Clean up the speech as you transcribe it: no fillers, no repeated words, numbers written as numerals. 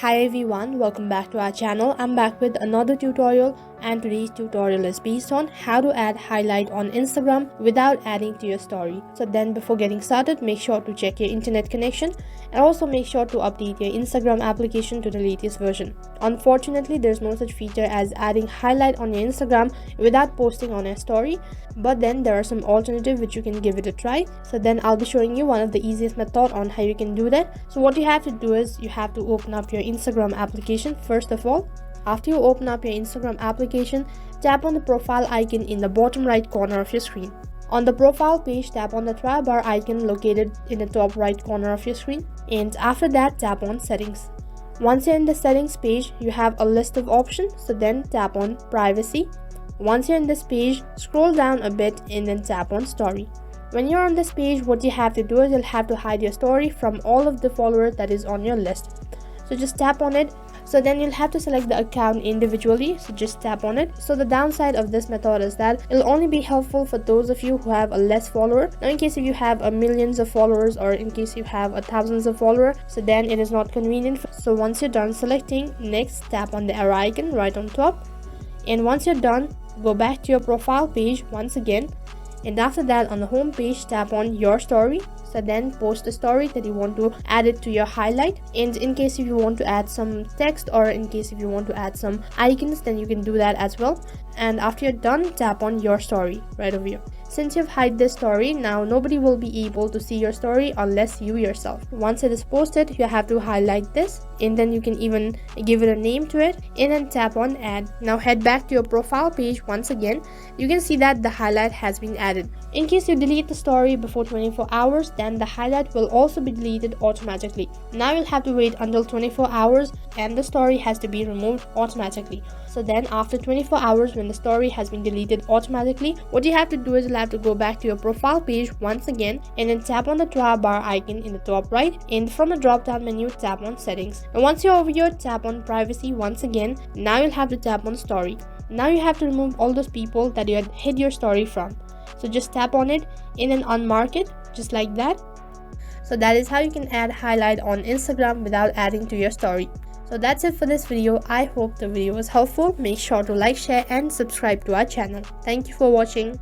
Hi everyone, welcome back to our channel. I'm back with another tutorial, and today's tutorial is based on how to add highlight on Instagram without adding to your story. So then before getting started, make sure to check your internet connection and also make sure to update your Instagram application to the latest version. Unfortunately, there's no such feature as adding highlight on your Instagram without posting on your story, but then there are some alternatives which you can give it a try. So then I'll be showing you one of the easiest method on how you can do that. So what you have to do is you have to open up your Instagram application first of all. After you open up your Instagram application, tap on the profile icon in the bottom right corner of your screen. On the profile page, tap on the try bar icon located in the top right corner of your screen, and after that tap on settings. Once you're in the settings page, you have a list of options, so then tap on privacy. Once you're in this page, scroll down a bit and then tap on story. When you're on this page, what you have to do is you'll have to hide your story from all of the followers that is on your list. So just tap on it. So then you'll have to select the account individually, so just tap on it. So the downside of this method is that it'll only be helpful for those of you who have a less follower. Now in case if you have millions of followers, or in case you have thousands of followers, so then it is not convenient. So once you're done selecting, next tap on the arrow icon right on top, and once you're done, go back to your profile page once again, and after that on the home page tap on your story. So then post a story that you want to add it to your highlight, and in case if you want to add some text, or in case if you want to add some icons, then you can do that as well. And after you're done, tap on your story right over here. Since you've hid this story, now nobody will be able to see your story unless you yourself. Once it is posted, you have to highlight this, and then you can even give it a name to it, and then tap on add. Now head back to your profile page once again. You can see that the highlight has been added. In case you delete the story before 24 hours, then the highlight will also be deleted automatically. Now you'll have to wait until 24 hours and the story has to be removed automatically. So then after 24 hours, when the story has been deleted automatically, what you have to do is you'll have to go back to your profile page once again, and then tap on the try bar icon in the top right, and from the drop down menu tap on settings. And once you're over here, tap on privacy once again. Now you'll have to tap on story. Now you have to remove all those people that you had hid your story from. So just tap on it and then unmark it just like that. So that is how you can add highlight on Instagram without adding to your story. So that's it for this video. I hope the video was helpful. Make sure to like, share and subscribe to our channel. Thank you for watching.